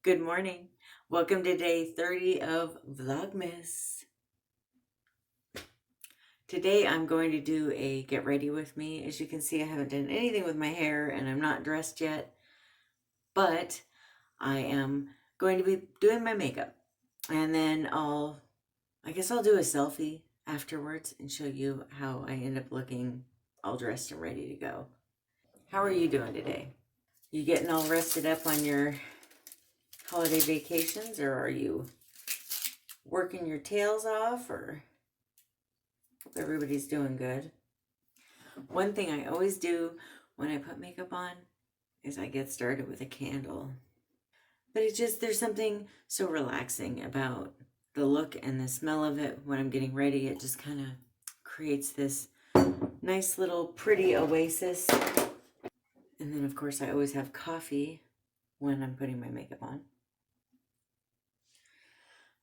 Good morning. Welcome to day 30 of Vlogmas. Today I'm going to do a get ready with me. As you can see, I haven't done anything with my hair and I'm not dressed yet, but I am going to be doing my makeup. And then I guess I'll do a selfie afterwards and show you how I end up looking all dressed and ready to go. How are you doing today? You getting all rested up on your holiday vacations, or are you working your tails off? Or hope everybody's doing good. One thing I always do when I put makeup on is I get started with a candle. But there's something so relaxing about the look and the smell of it when I'm getting ready. It just kind of creates this nice little pretty oasis. And then of course I always have coffee when I'm putting my makeup on.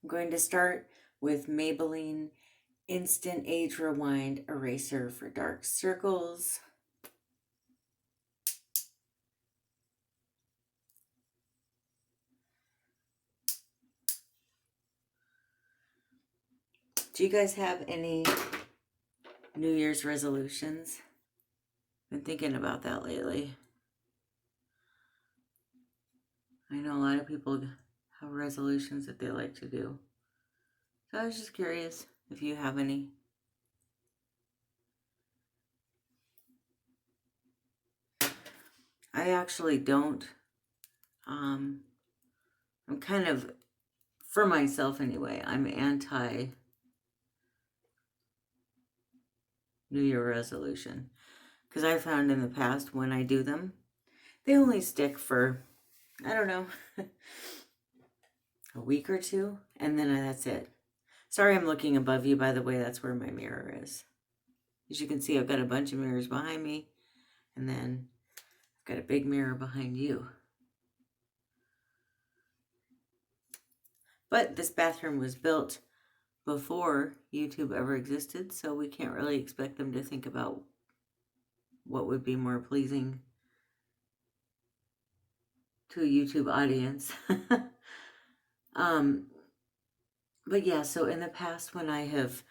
I'm going to start with Maybelline Instant Age Rewind Eraser for Dark Circles. Do you guys have any New Year's resolutions? Been thinking about that lately. I know a lot of people have resolutions that they like to do. So I was just curious if you have any. I actually don't. I'm kind of, for myself anyway, I'm anti New Year resolution. Because I found in the past when I do them, they only stick for, I don't know, a week or two, and then that's it. Sorry I'm looking above you, by the way, that's where my mirror is. As you can see, I've got a bunch of mirrors behind me, and then I've got a big mirror behind you. But this bathroom was built before YouTube ever existed, so we can't really expect them to think about what would be more pleasing to a YouTube audience. But yeah, so in the past when I have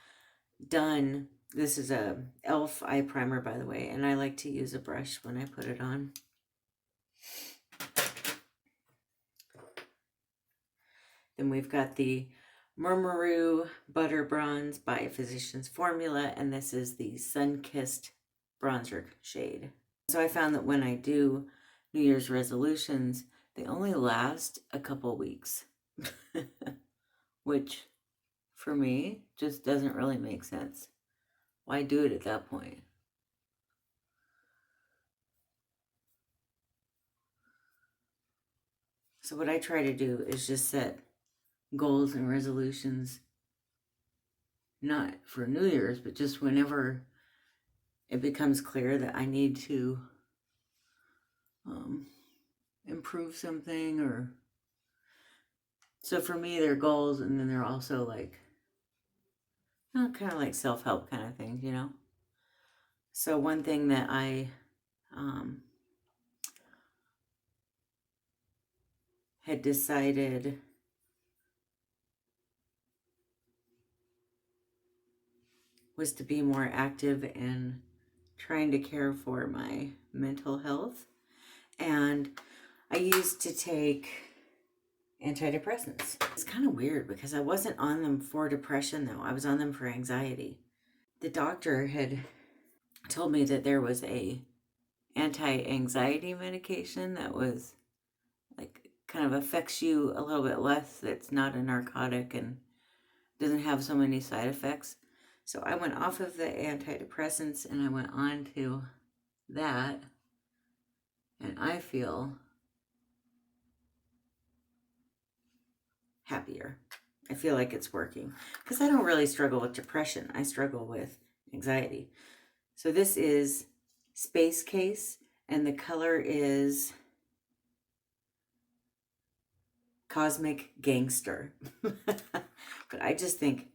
done, this is a e.l.f. eye primer, by the way, and I like to use a brush when I put it on. Then we've got the Murmuru Butter Bronze by Physicians Formula, and this is the Sun-Kissed bronzer shade. So I found that when I do New Year's resolutions, they only last a couple weeks, which for me just doesn't really make sense. Why do it at that point? So what I try to do is just set goals and resolutions, not for New Year's, but just whenever it becomes clear that I need to improve something. Or so for me, they're goals, and then they're also like kind of like self-help kind of things, you know. So one thing that I had decided was to be more active in trying to care for my mental health. And I used to take antidepressants. It's kind of weird because I wasn't on them for depression though. I was on them for anxiety. The doctor had told me that there was a anti-anxiety medication that was like kind of affects you a little bit less, that's not a narcotic and doesn't have so many side effects. So I went off of the antidepressants and I went on to that, and I feel happier. I feel like it's working because I don't really struggle with depression. I struggle with anxiety. So this is Space Case, and the color is Cosmic Gangster. But I just think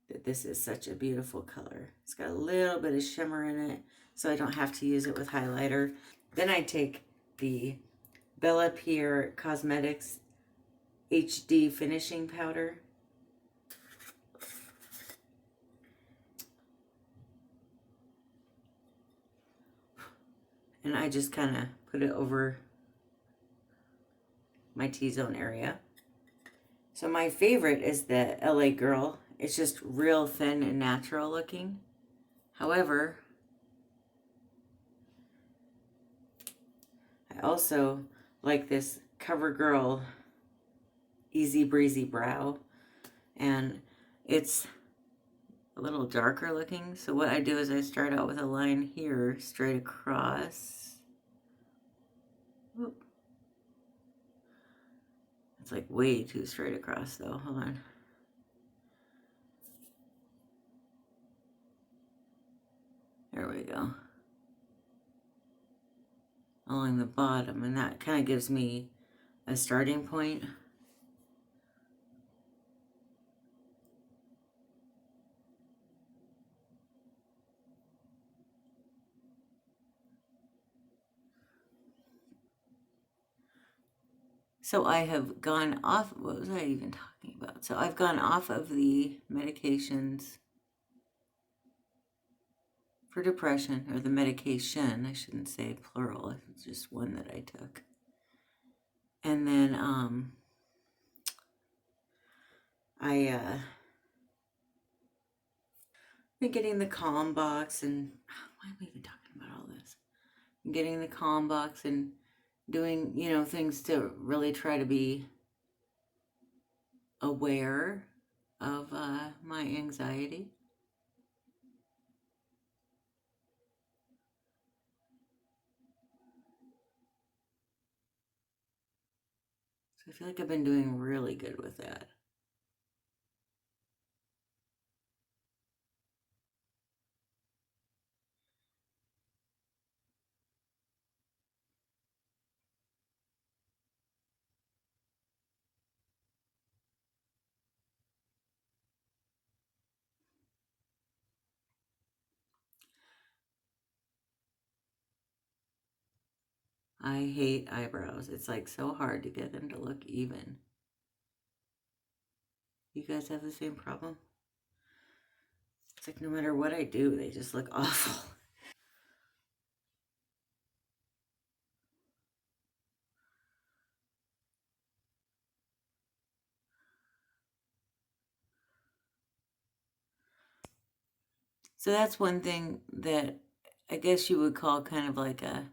that this is such a beautiful color. It's got a little bit of shimmer in it, so I don't have to use it with highlighter. Then I take the Bella Pierre Cosmetics HD finishing powder. And I just kind of put it over my T-zone area. So my favorite is the LA Girl. It's just real thin and natural looking. However, I also like this CoverGirl Easy Breezy Brow. And it's a little darker looking. So what I do is I start out with a line here straight across. Whoop. It's like way too straight across though. Hold on. There we go. Along the bottom, and that kind of gives me a starting point. So I have gone off, what was I even talking about? So I've gone off of the medications for depression, or the medication, I shouldn't say plural, it's just one that I took. And then I been getting the Calm box, and why am I even talking about all this? I'm getting the Calm box and doing, you know, things to really try to be aware of my anxiety. So I feel like I've been doing really good with that. I hate eyebrows. It's like so hard to get them to look even. You guys have the same problem? It's like no matter what I do, they just look awful. So that's one thing that I guess you would call kind of like a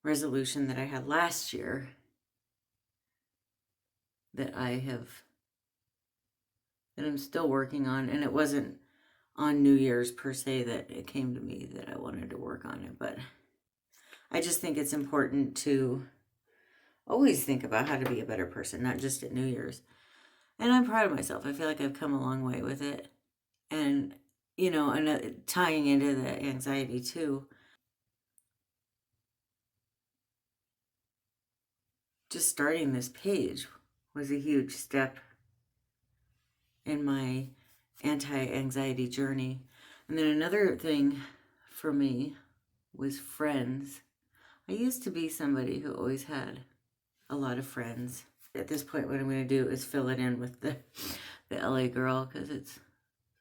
resolution that I had last year that I'm still working on. And it wasn't on New Year's per se that it came to me that I wanted to work on it, but I just think it's important to always think about how to be a better person, not just at New Year's. And I'm proud of myself. I feel like I've come a long way with it. And, you know, and tying into the anxiety too, just starting this page was a huge step in my anti-anxiety journey. And then another thing for me was friends. I used to be somebody who always had a lot of friends. At this point, what I'm going to do is fill it in with the LA Girl, because it's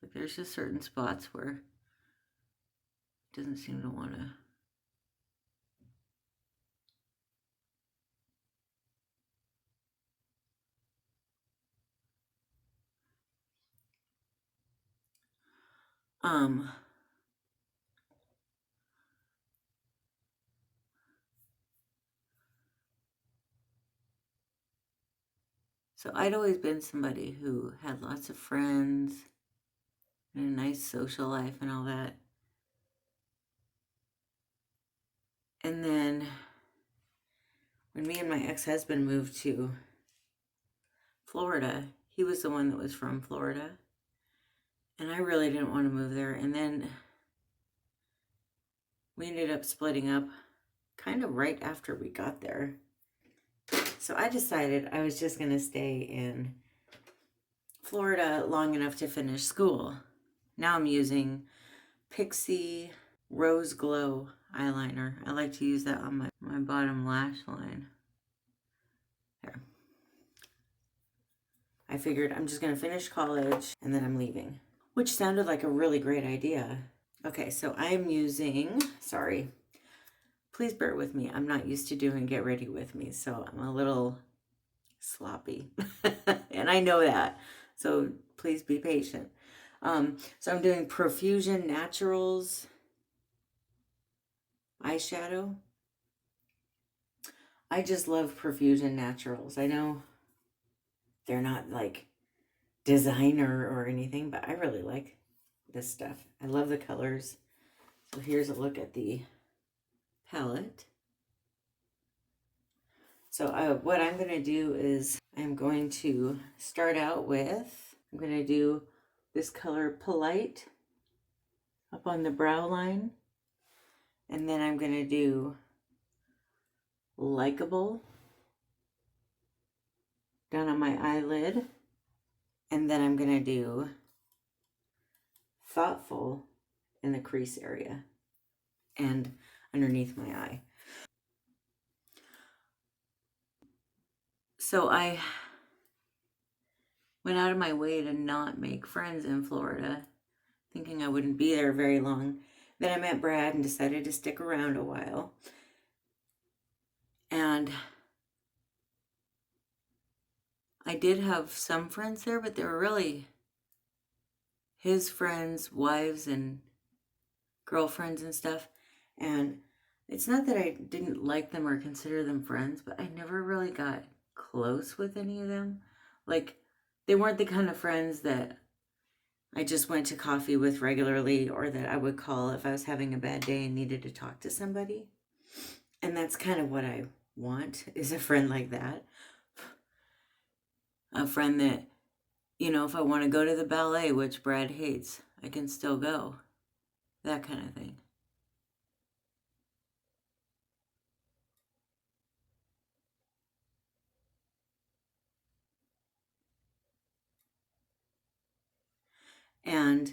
like there's just certain spots where it doesn't seem to want to. So I'd always been somebody who had lots of friends and a nice social life and all that. And then when me and my ex-husband moved to Florida, he was the one that was from Florida. And I really didn't want to move there. And then we ended up splitting up kind of right after we got there. So I decided I was just going to stay in Florida long enough to finish school. Now I'm using Pixie Rose Glow eyeliner. I like to use that on my bottom lash line. There. I figured I'm just going to finish college and then I'm leaving, which sounded like a really great idea. Okay, so I'm using, sorry, please bear with me. I'm not used to doing Get Ready With Me, so I'm a little sloppy. And I know that, so please be patient. So I'm doing Profusion Naturals eyeshadow. I just love Profusion Naturals. I know they're not like designer or anything, but I really like this stuff. I love the colors. So here's a look at the palette. So what I'm going to do is I'm going to start out with, I'm going to do this color Polite up on the brow line. And then I'm going to do Likeable down on my eyelid. And then I'm going to do Thoughtful in the crease area and underneath my eye. So I went out of my way to not make friends in Florida, thinking I wouldn't be there very long. Then I met Brad and decided to stick around a while. And I did have some friends there, but they were really his friends, wives, and girlfriends and stuff. And it's not that I didn't like them or consider them friends, but I never really got close with any of them. Like, they weren't the kind of friends that I just went to coffee with regularly or that I would call if I was having a bad day and needed to talk to somebody. And that's kind of what I want, is a friend like that. A friend that, you know, if I want to go to the ballet, which Brad hates, I can still go. That kind of thing. And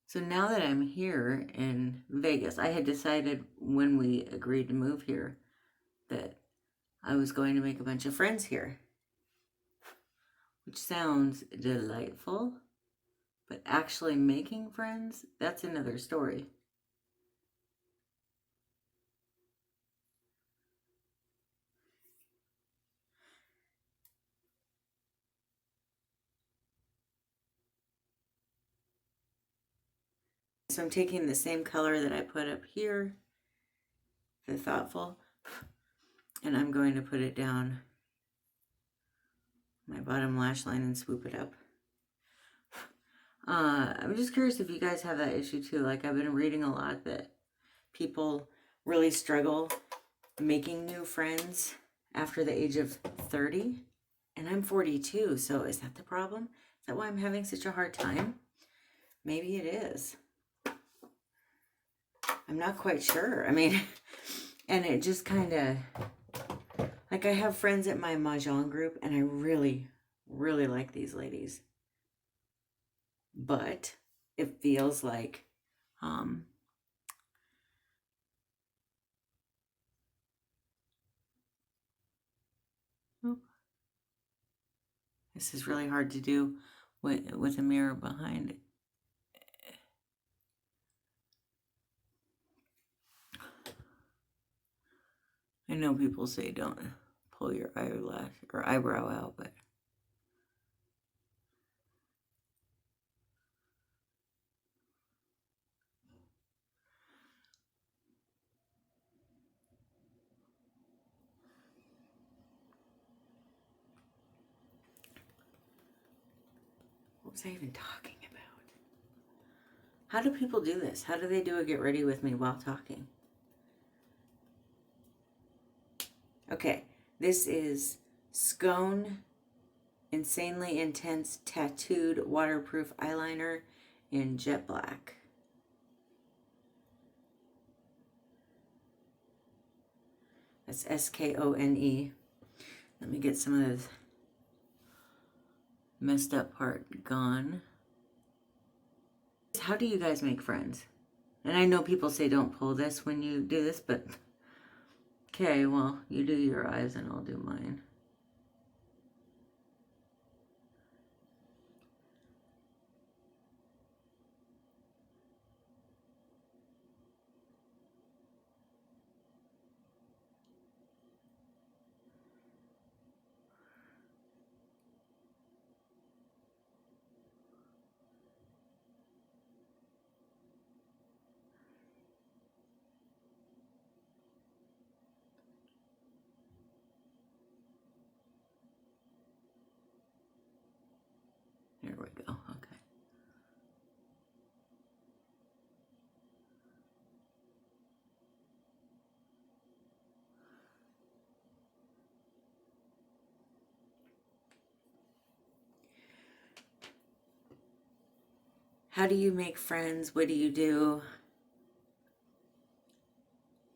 so now that I'm here in Vegas, I had decided when we agreed to move here that I was going to make a bunch of friends here, which sounds delightful, but actually making friends, that's another story. So I'm taking the same color that I put up here, the Thoughtful, and I'm going to put it down my bottom lash line and swoop it up. I'm just curious if you guys have that issue too. Like, I've been reading a lot that people really struggle making new friends after the age of 30, and I'm 42, so is that the problem? Is that why I'm having such a hard time? Maybe it is. I'm not quite sure. I mean, and it just kind of, like, I have friends at my Mahjong group, and I really, really like these ladies. But it feels like, this is really hard to do with a mirror behind it. I know people say don't pull your eyelash or eyebrow out, but what was I even talking about? How do people do this? How do they do a get ready with me while talking? Okay, this is Scone Insanely Intense Tattooed Waterproof Eyeliner in Jet Black. That's S-K-O-N-E. Let me get some of this messed up part gone. how do you guys make friends? And I know people say don't pull this when you do this, but okay, well, you do your eyes and I'll do mine. There we go, okay. How do you make friends? What do you do?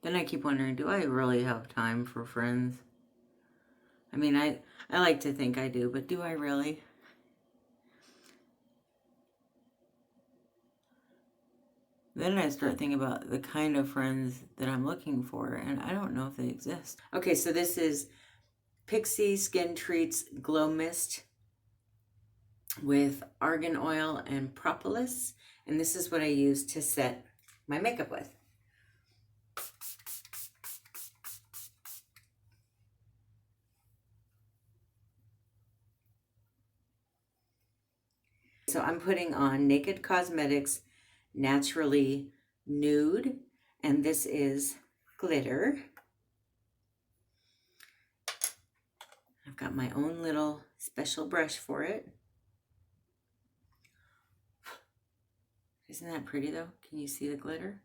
Then I keep wondering, do I really have time for friends? I mean, I like to think I do, but do I really? Then I start thinking about the kind of friends that I'm looking for, and I don't know if they exist. Okay, so this is Pixie Skin Treats Glow Mist with argan oil and propolis, and this is what I use to set my makeup with. So I'm putting on Naked Cosmetics Naturally Nude, and this is glitter. I've got my own little special brush for it. Isn't that pretty though? Can you see the glitter?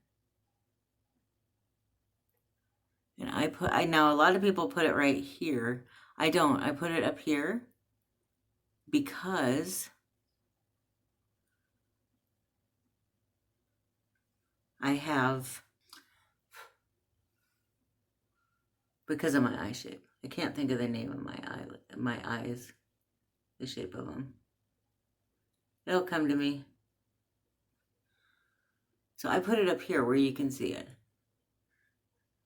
And I know a lot of people put it right here. I don't. I put it up here because I have, because of my eye shape. I can't think of the name of my eyes, the shape of them. It'll come to me. So I put it up here where you can see it.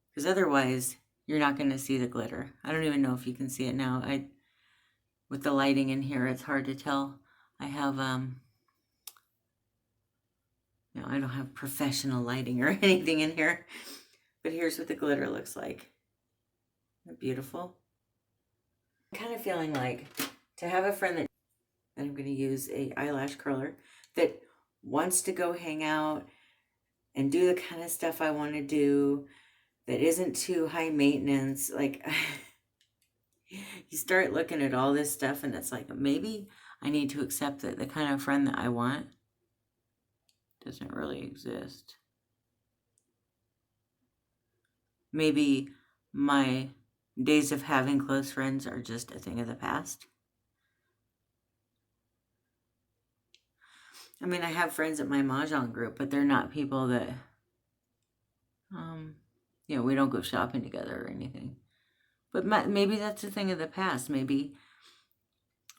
Because otherwise, you're not going to see the glitter. I don't even know if you can see it now. With the lighting in here, it's hard to tell. I have, no, I don't have professional lighting or anything in here. But here's what the glitter looks like. Isn't it beautiful? I'm kind of feeling like to have a friend that I'm going to use a eyelash curler that wants to go hang out and do the kind of stuff I want to do that isn't too high maintenance. Like, you start looking at all this stuff and it's like, maybe I need to accept that the kind of friend that I want doesn't really exist. Maybe my days of having close friends are just a thing of the past. I mean, I have friends at my Mahjong group, but they're not people that, you know, we don't go shopping together or anything. But maybe that's a thing of the past. Maybe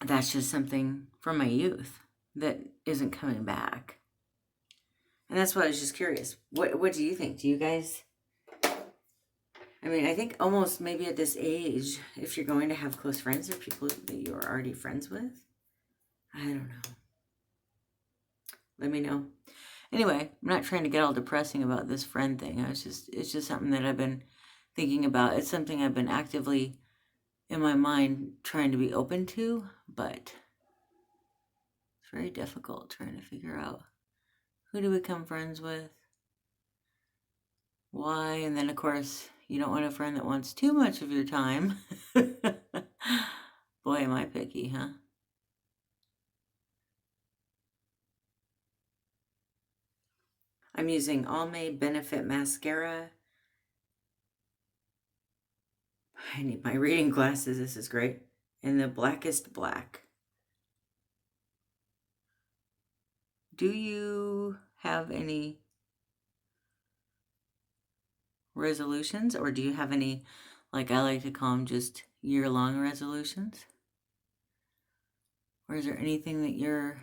that's just something from my youth that isn't coming back. And that's why I was just curious. What do you think? Do you guys... I mean, I think almost maybe at this age, if you're going to have close friends or people that you're already friends with, I don't know. Let me know. Anyway, I'm not trying to get all depressing about this friend thing. It's just something that I've been thinking about. It's something I've been actively in my mind trying to be open to, but it's very difficult trying to figure out who to become friends with, why, and then of course you don't want a friend that wants too much of your time. Boy, am I picky, huh? I'm using Almay Benefit Mascara. I need my reading glasses. This is great. In the Blackest Black. Do you have any resolutions, or do you have any, like I like to call them, just year-long resolutions? Or is there anything that you're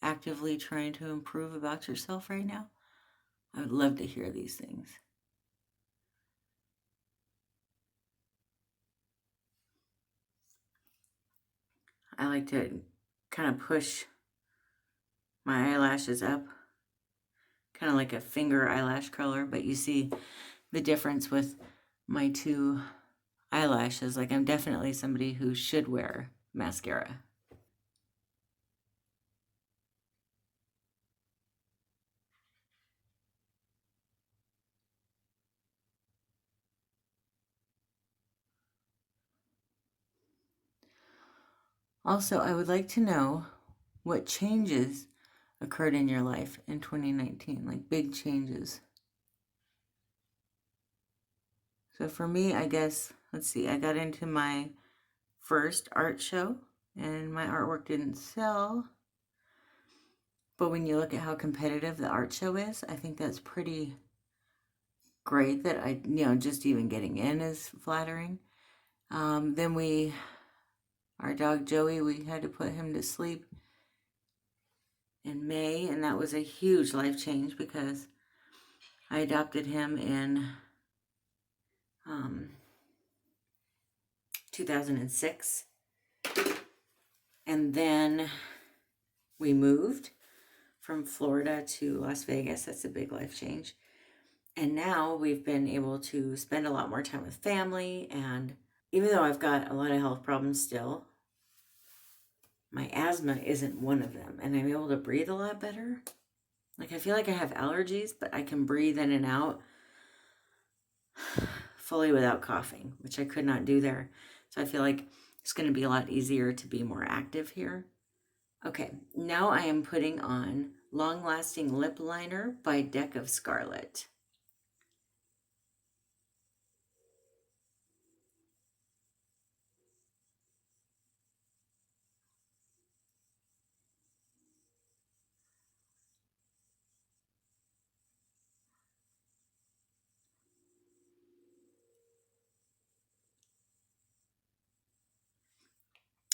actively trying to improve about yourself right now? I would love to hear these things. I like to kind of push my eyelashes up, kind of like a finger eyelash curler, but you see the difference with my two eyelashes. Like, I'm definitely somebody who should wear mascara. Also, I would like to know what changes occurred in your life in 2019, like big changes. So for me, I guess, let's see, I got into my first art show and my artwork didn't sell. But when you look at how competitive the art show is, I think that's pretty great that just even getting in is flattering. Then our dog Joey, we had to put him to sleep in May, and that was a huge life change because I adopted him in 2006. And then we moved from Florida to Las Vegas. That's a big life change. And now we've been able to spend a lot more time with family. And even though I've got a lot of health problems still, my asthma isn't one of them. And I'm able to breathe a lot better. Like, I feel like I have allergies, but I can breathe in and out fully without coughing, which I could not do there. So I feel like it's going to be a lot easier to be more active here. Okay, now I am putting on Long Lasting Lip Liner by Deck of Scarlet.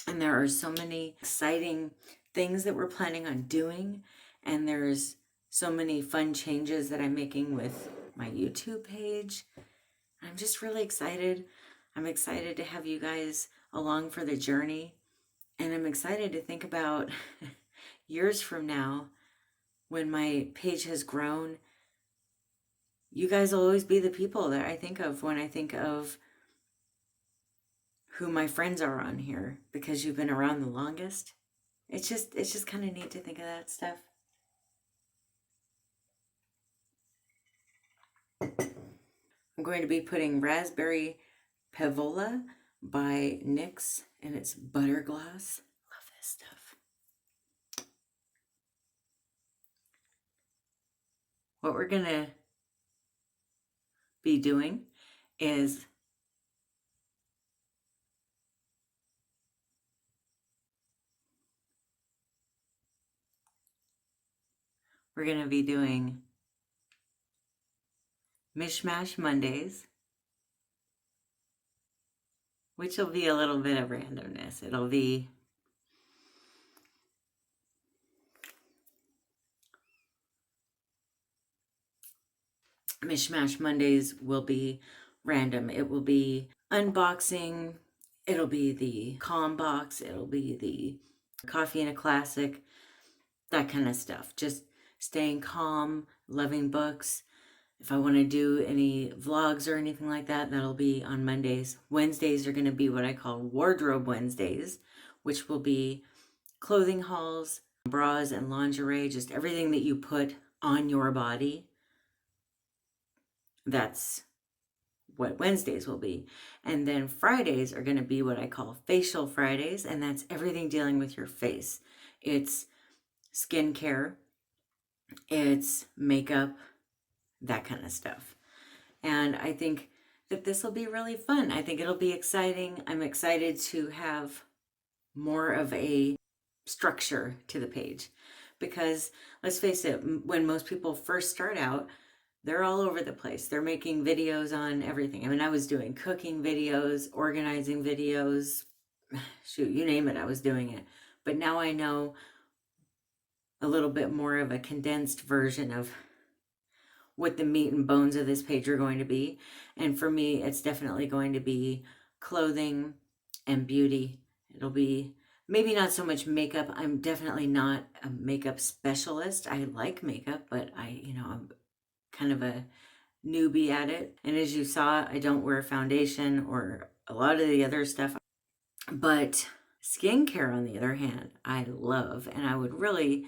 And there are so many exciting things that we're planning on doing. And there's so many fun changes that I'm making with my YouTube page. I'm just really excited. I'm excited to have you guys along for the journey. And I'm excited to think about years from now when my page has grown. You guys will always be the people that I think of when I think of who my friends are on here because you've been around the longest. It's just kind of neat to think of that stuff. I'm going to be putting Raspberry Pavola by NYX, and it's butter gloss. Love this stuff. What we're gonna be doing is we're gonna be doing Mishmash Mondays, which will be a little bit of randomness. It'll be Mishmash Mondays will be random. It will be unboxing. It'll be the calm box. It'll be the coffee and a classic, that kind of stuff. Just staying calm, loving books. If I want to do any vlogs or anything like that, that'll be on Mondays. Wednesdays are going to be what I call Wardrobe Wednesdays, which will be clothing hauls, bras and lingerie, just everything that you put on your body. That's what Wednesdays will be. And then Fridays are going to be what I call Facial Fridays, and that's everything dealing with your face. It's skincare, it's makeup, that kind of stuff. And I think that this will be really fun. I think it'll be exciting. I'm excited to have more of a structure to the page because let's face it, when most people first start out, they're all over the place. They're making videos on everything. I mean, I was doing cooking videos, organizing videos, shoot, you name it, I was doing it. But now I know a little bit more of a condensed version of what the meat and bones of this page are going to be. And for me, it's definitely going to be clothing and beauty. It'll be maybe not so much makeup. I'm definitely not a makeup specialist. I like makeup, but I'm kind of a newbie at it. And as you saw, I don't wear foundation or a lot of the other stuff. But skincare, on the other hand, I love, and I would really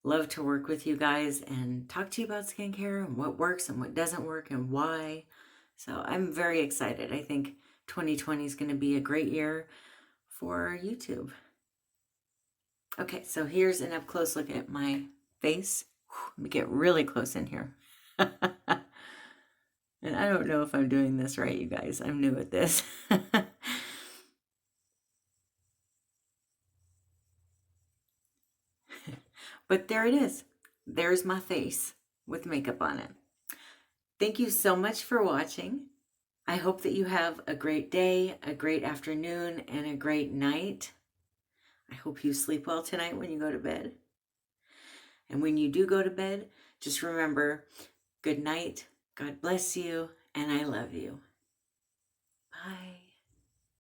love to work with you guys and talk to you about skincare and what works and what doesn't work and why. So I'm very excited. I think 2020 is going to be a great year for YouTube. Okay, so here's an up close look at my face. Let me get really close in here. And I don't know if I'm doing this right, you guys. I'm new at this. But there it is. There's my face with makeup on it. Thank you so much for watching. I hope that you have a great day, a great afternoon, and a great night. I hope you sleep well tonight when you go to bed. And when you do go to bed, just remember, good night, God bless you, and I love you. Bye.